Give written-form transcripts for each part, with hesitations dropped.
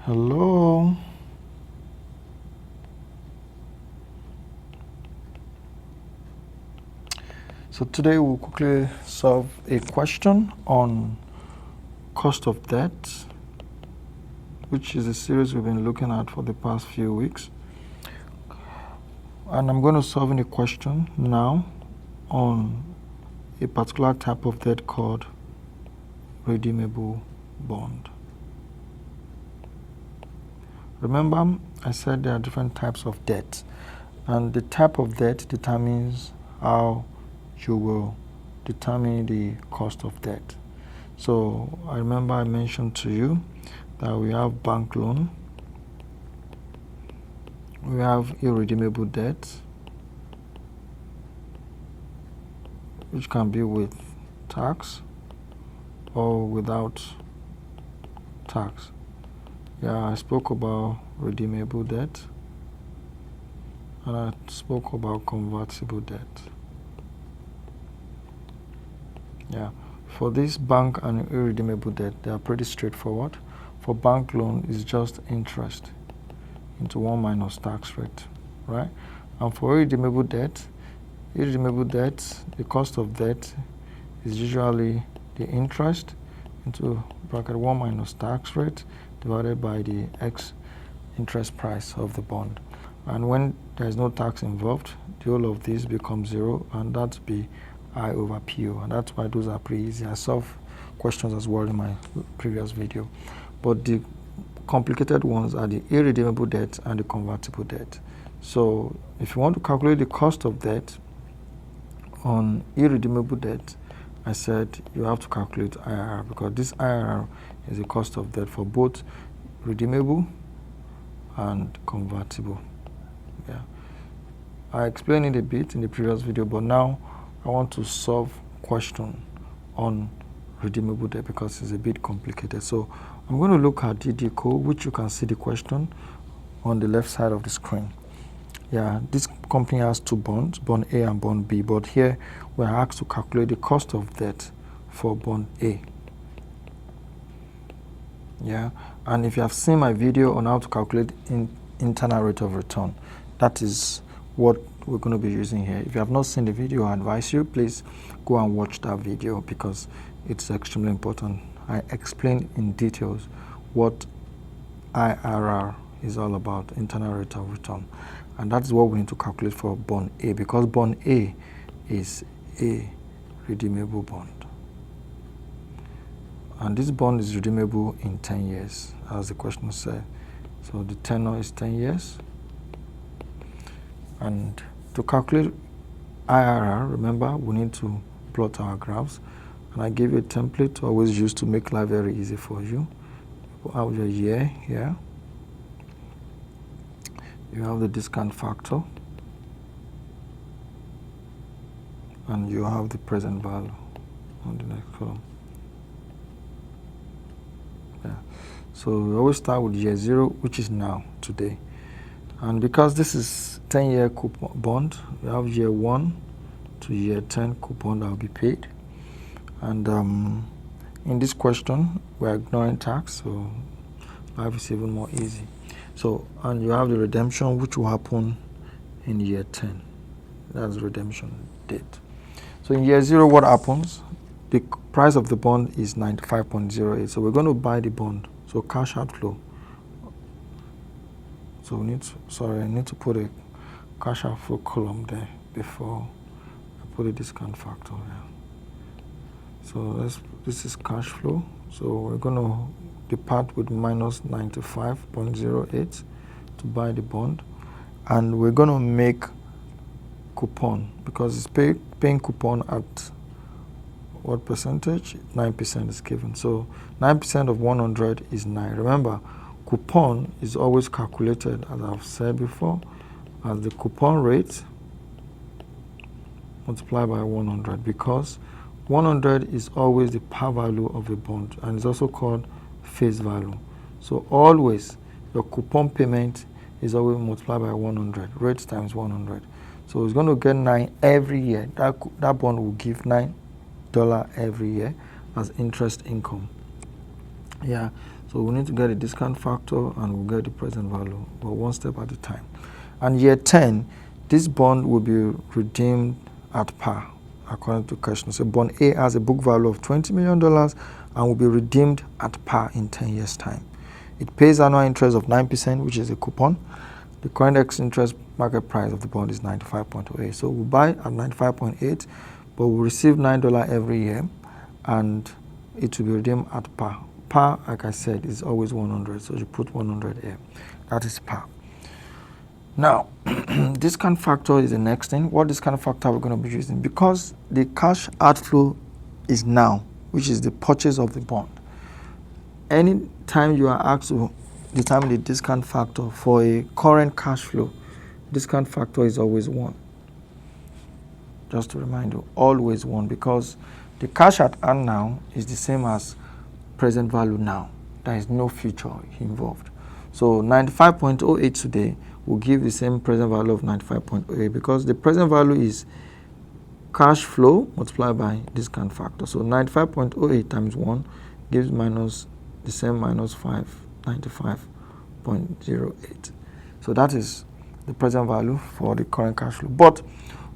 Hello. So today we'll quickly solve a question on cost of debt, which is a series we've been looking at for the past few weeks. And I'm going to solve a question now on a particular type of debt called redeemable bond. Remember, I said there are different types of debt, and the type of debt determines how you will determine the cost of debt. So I remember I mentioned to you that we have bank loan, we have irredeemable debt, which can be with tax or without tax. Yeah, I spoke about redeemable debt and I spoke about convertible debt. Yeah, for this bank and irredeemable debt, they are pretty straightforward. For bank loan, it's just interest into 1 minus tax rate, right? And for irredeemable debt, the cost of debt is usually the interest into bracket 1 minus tax rate divided by the X interest price of the bond. And when there is no tax involved, the whole of this becomes zero, and that's be I over PO. And that's why those are pretty easy. I solved questions as well in my previous video. But the complicated ones are the irredeemable debt and the convertible debt. So if you want to calculate the cost of debt on irredeemable debt, I said you have to calculate IRR, because this IRR is the cost of debt for both redeemable and convertible. Yeah, I explained it a bit in the previous video, but now I want to solve question on redeemable debt because it's a bit complicated. So I'm going to look at DD code, which you can see the question on the left side of the screen. Yeah, this company has two bonds, bond A and bond B, but here we're asked to calculate the cost of debt for bond A. Yeah, and if you have seen my video on how to calculate internal rate of return, that is what we're going to be using here. If you have not seen the video, I advise you, please go and watch that video because it's extremely important. I explain in details what IRR is all about, internal rate of return. And that's what we need to calculate for bond A, because bond A is a redeemable bond. And this bond is redeemable in 10 years, as the question said. So the tenor is 10 years. And to calculate IRR, remember, we need to plot our graphs. And I gave you a template to always use to make life very easy for you. You have your year here. You have the discount factor. And you have the present value on the next column. Yeah. So we always start with year 0, which is now, today. And because this is 10-year coupon bond, you have year 1 to year 10 coupon that will be paid. And in this question, we're ignoring tax, so life is even more easy. So, and you have the redemption, which will happen in year 10. That's redemption date. So in year 0, what happens? The price of the bond is 95.08. So we're going to buy the bond. So cash outflow. So I need to put a cash outflow column there before I put a discount factor there. So this is cash flow. So we're going to depart with minus 95.08 to buy the bond. And we're going to make coupon, because it's paying coupon at what percentage? 9% is given. So 9% of 100 is 9. Remember, coupon is always calculated, as I've said before, as the coupon rate multiplied by 100, because 100 is always the par value of a bond, and it's also called face value. So always your coupon payment is always multiplied by 100, rate times 100. So it's going to get 9 every year. That bond will give $9 every year as interest income. Yeah, so we need to get a discount factor and we'll get the present value, but one step at a time. And year 10, this bond will be redeemed at par, according to question. So bond A has a book value of $20 million and will be redeemed at par in 10 years' time. It pays annual interest of 9%, which is a coupon. The current interest market price of the bond is 95.08. So we buy at 95.8, but we receive $9 every year, and it will be redeemed at par. Par, like I said, is always 100, so you put 100 here. That is par. Now, discount factor is the next thing. What discount factor we're going to be using? Because the cash outflow is now, which is the purchase of the bond. Any time you are asked to determine the discount factor for a current cash flow, discount factor is always 1. Just to remind you, always 1, because the cash at hand now is the same as present value now. There is no future involved. So 95.08 today will give the same present value of 95.08, because the present value is cash flow multiplied by discount factor. So 95.08 times 1 gives minus the same minus 595.08. So that is the present value for the current cash flow. But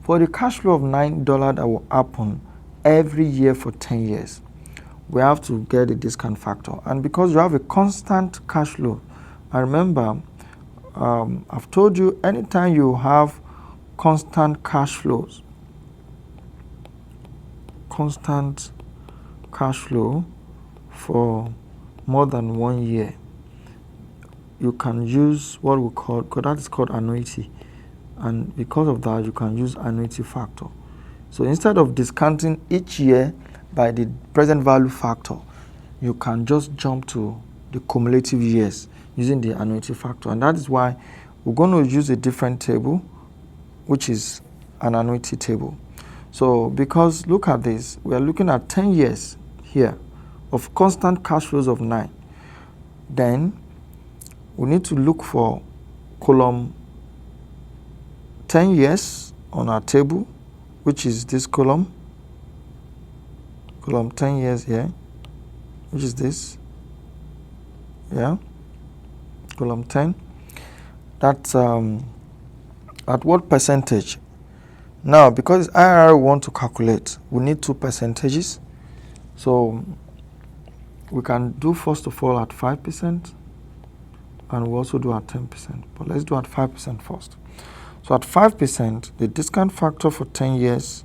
for the cash flow of $9 that will happen every year for 10 years, we have to get a discount factor. And because you have a constant cash flow, and remember, I've told you, anytime you have constant cash flows, constant cash flow for more than 1 year, you can use what we call, that is called annuity. And because of that, you can use annuity factor. So instead of discounting each year by the present value factor, you can just jump to the cumulative years using the annuity factor. And that is why we're going to use a different table, which is an annuity table. So because look at this, we are looking at 10 years here of constant cash flows of 9. Then we need to look for column 10 years on our table, which is this column 10 years here, which is this, yeah, column 10. That's at what percentage? Now, because IRR we want to calculate, we need 2 percentages. So we can do first of all at 5%, and we also do at 10%. But let's do at 5% first. So at 5%, the discount factor for 10 years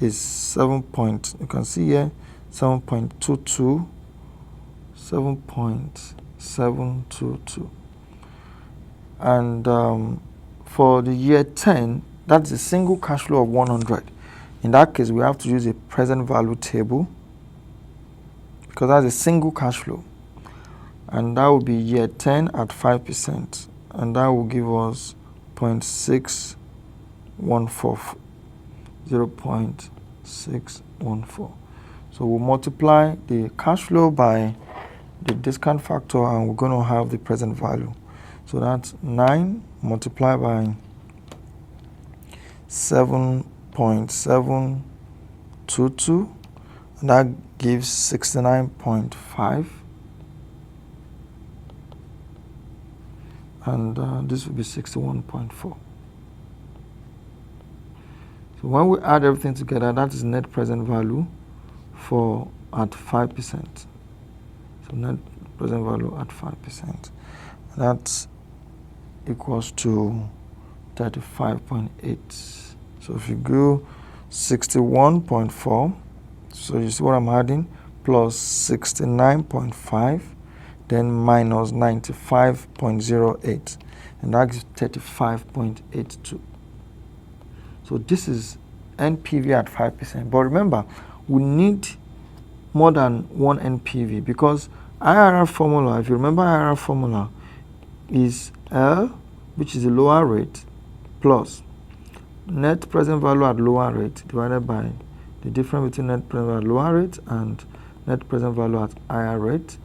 is 7 point, you can see here, 7.22, 7.722. And for the year 10, that's a single cash flow of 100. In that case, we have to use a present value table, because that's a single cash flow. And that will be year 10 at 5%. And that will give us 0.614, 0.614. So we'll multiply the cash flow by the discount factor, and we're going to have the present value. So that's 9 multiplied by 7.722, and that gives 69.5. And this will be 61.4. So when we add everything together, that is net present value for at 5%. So net present value at 5%. That equals to 35.8. So if you go 61.4, so you see what I'm adding, plus 69.5, then minus 95.08, and that gives 35.82. So this is NPV at 5%. But remember, we need more than one NPV, because IRR formula, if you remember IRR formula, is L, which is the lower rate, plus net present value at lower rate divided by the difference between net present value at lower rate and net present value at higher rate,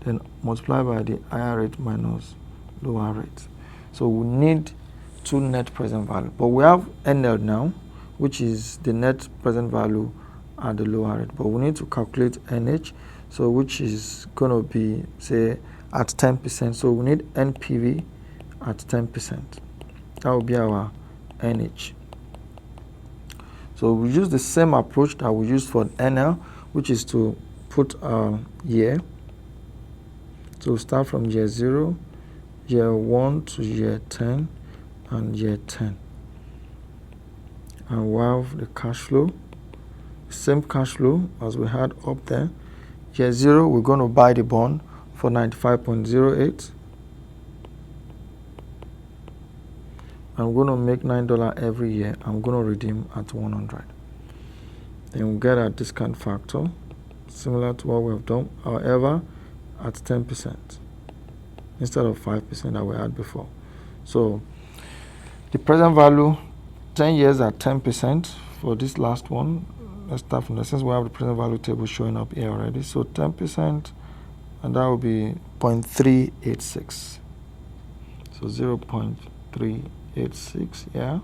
then multiply by the higher rate minus lower rate. So we need 2 net present value. But we have NL now, which is the net present value at the lower rate. But we need to calculate NH. So which is going to be, say, at 10%. So we need NPV at 10%. That will be our NH. So we use the same approach that we used for NL, which is to put a year. So start from year 0, year 1 to year 10, and year 10. And we have the cash flow, same cash flow as we had up there. Year 0, we're going to buy the bond for 95.08. I'm going to make $9 every year. I'm going to redeem at 100. Then we get our discount factor, similar to what we have done, however, at 10% instead of 5% that we had before. So the present value, 10 years at 10% for this last one. Let's start from there, since we have the present value table showing up here already. So 10%, and that will be 0.386. So 0.386, yeah.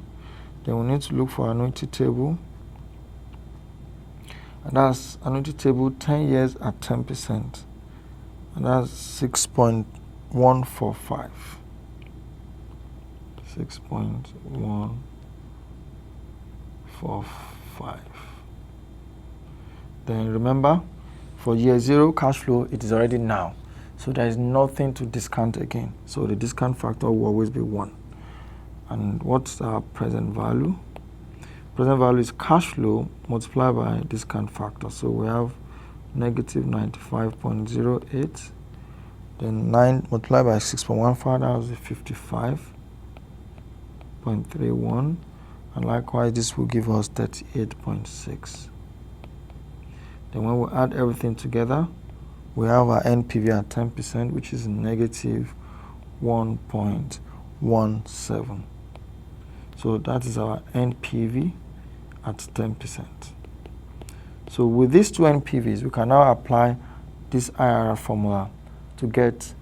Then we need to look for annuity table. And that's annuity table 10 years at 10%. And that's 6.145. 6.145. Then remember, for year 0 cash flow, it is already now. So there is nothing to discount again. So the discount factor will always be 1. And what's our present value? Present value is cash flow multiplied by discount factor. So we have negative 95.08. Then 9 multiplied by 6.15, that was 55.31. And likewise, this will give us 38.6. Then when we add everything together, we have our NPV at 10%, which is negative 1.17. So that is our NPV at 10%. So with these two NPVs, we can now apply this IRR formula to get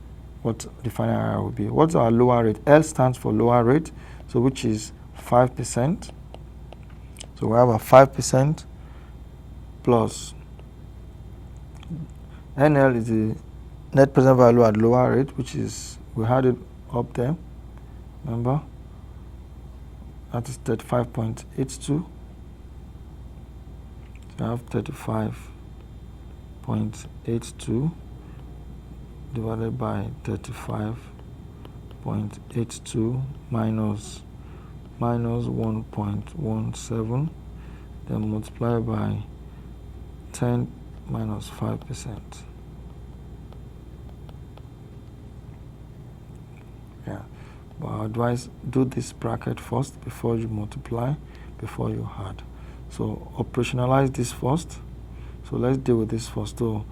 what the final IRR will be. What's our lower rate? L stands for lower rate, so which is 5%. So we have a 5% plus NL is the net present value at lower rate, which is, we had it up there, remember? That is 35.82. So I have 35.82 divided by 35.82 minus 1.17, then multiply by 10 minus 5%. Yeah, but I advise do this bracket first before you multiply, before you add. So operationalize this first. So let's deal with this first. So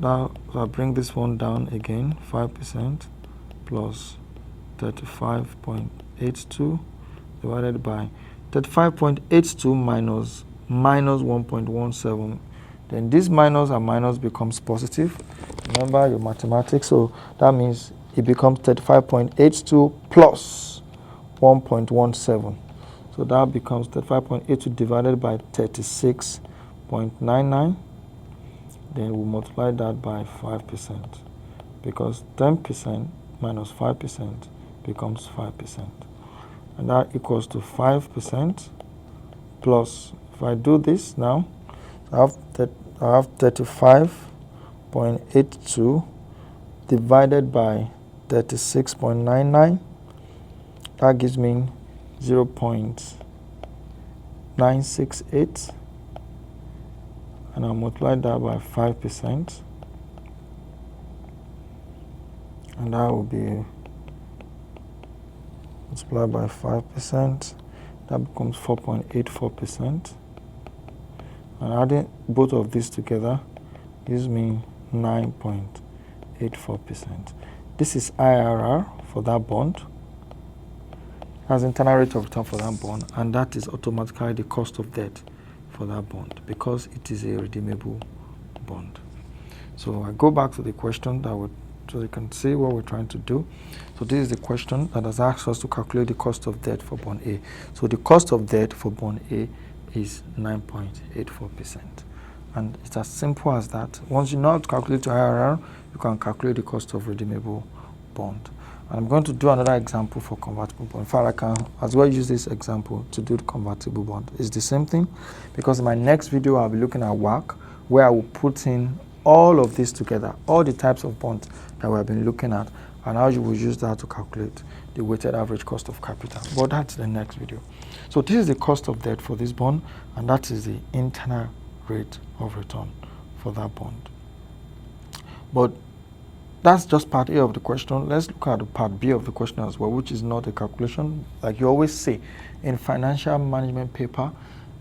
now I bring this one down again, 5% plus 35.82 divided by 35.82 minus 1.17. Then this minus and minus becomes positive. Remember your mathematics, so that means it becomes 35.82 plus 1.17. So that becomes 35.82 divided by 36.99. Then we multiply that by 5%, because 10% minus 5% becomes 5%. And that equals to 5% plus, if I do this now, I have 35.82 divided by 36.99. That gives me 0.968. And I'll multiply that by 5. And that will be multiplied by 5. That becomes 4.84%. And adding both of these together gives me 9.84%. This is IRR for that bond. That's internal rate of return for that bond, and that is automatically the cost of debt for that bond, because it is a redeemable bond. So I go back to the question so you can see what we're trying to do. So this is the question that has asked us to calculate the cost of debt for bond A. So the cost of debt for bond A is 9.84%. And it's as simple as that. Once you know how to calculate your IRR, you can calculate the cost of redeemable bond. And I'm going to do another example for convertible bond. In fact, I can as well use this example to do the convertible bond. It's the same thing, because in my next video, I'll be looking at WACC, where I will put in all of this together, all the types of bonds that we have been looking at, and how you will use that to calculate the weighted average cost of capital. But that's the next video. So this is the cost of debt for this bond, and that is the internal rate of return for that bond. But that's just part A of the question. Let's look at the part B of the question as well, which is not a calculation. Like you always say, in financial management paper,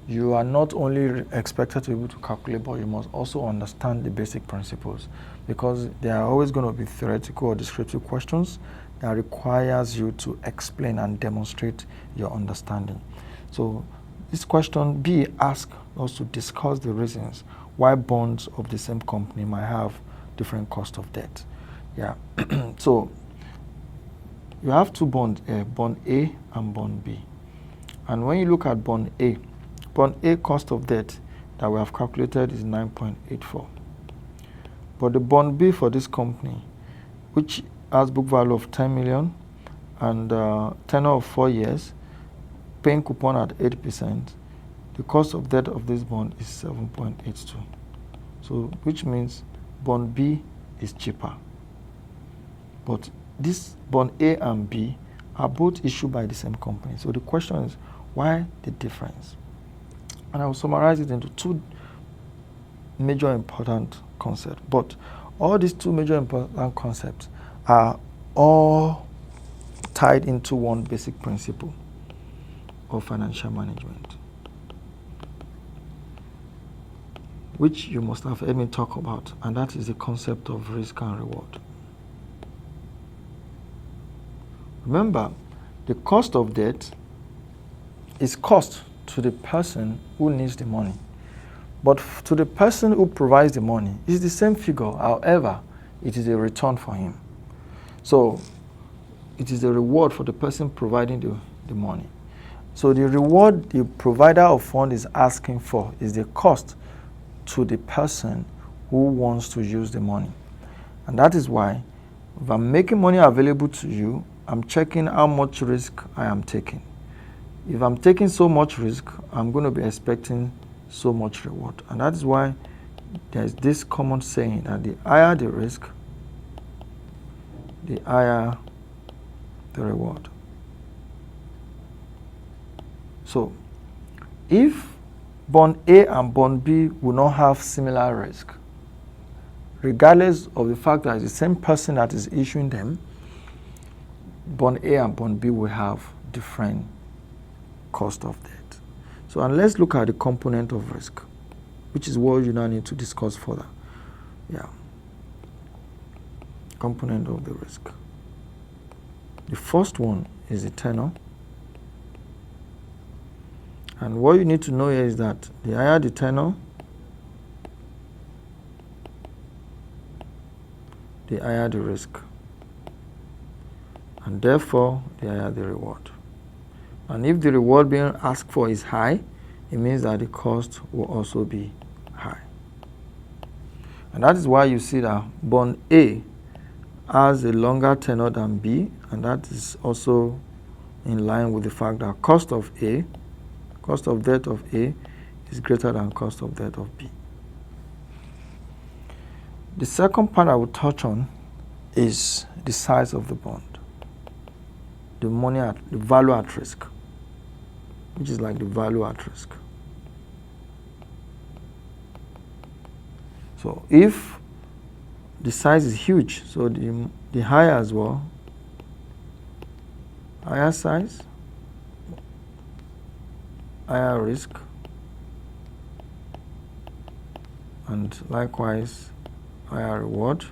you are not only expected to be able to calculate, but you must also understand the basic principles, because there are always going to be theoretical or descriptive questions that requires you to explain and demonstrate your understanding. So this question B asks us to discuss the reasons why bonds of the same company might have different cost of debt. Yeah. So you have two bonds, bond A and bond B. And when you look at bond A cost of debt that we have calculated is 9.84. But the bond B for this company, which has book value of 10 million and tenure of 4 years, paying coupon at 8%, the cost of debt of this bond is 7.82. So which means bond B is cheaper. But this bond A and B are both issued by the same company. So the question is, why the difference? And I will summarize it into two major important concepts. But all these two major important concepts are all tied into one basic principle of financial management, which you must have heard me talk about, and that is the concept of risk and reward. Remember, the cost of debt is cost to the person who needs the money. But to the person who provides the money, it's the same figure. However, it is a return for him. So it is a reward for the person providing the money. So the reward the provider of fund is asking for is the cost to the person who wants to use the money. And that is why if I'm making money available to you, I'm checking how much risk I am taking. If I'm taking so much risk, I'm going to be expecting so much reward. And that is why there's this common saying that the higher the risk, the higher the reward. So if bond A and bond B will not have similar risk, regardless of the fact that it's the same person that is issuing them, bond A and bond B will have different cost of debt. So, and let's look at the component of risk, which is what you now need to discuss further. Yeah. Component of the risk. The first one is the tenor. And what you need to know here is that the higher the tenor, the higher the risk. And therefore, the higher the reward. And if the reward being asked for is high, it means that the cost will also be high. And that is why you see that bond A has a longer tenor than B, and that is also in line with the fact that cost of debt of A is greater than cost of debt of B. The second part I will touch on is the size of the bond, the value at risk, which is like the value at risk. So if the size is huge, so the higher as well, higher size, higher risk, and likewise higher reward.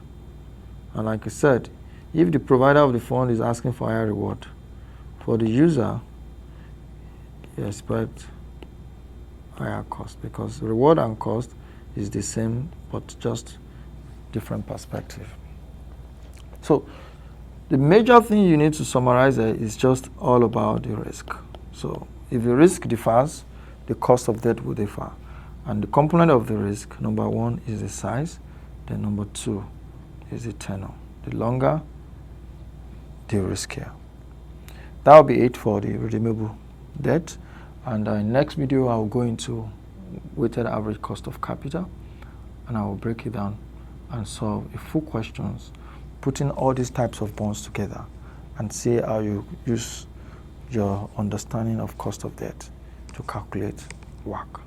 And like I said, if the provider of the fund is asking for higher reward, for the user, you expect higher cost, because reward and cost is the same but just different perspective. So the major thing you need to summarize there is just all about the risk. So if the risk differs, the cost of debt will differ. And the component of the risk, number one is the size, then number two is the tenor. The longer, the riskier. That will be it for the redeemable debt. And in next video, I'll go into weighted average cost of capital, and I will break it down and solve a full questions, putting all these types of bonds together and see how you use your understanding of cost of debt to calculate WACC.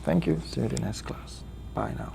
Thank you. See you in the next class. Bye now.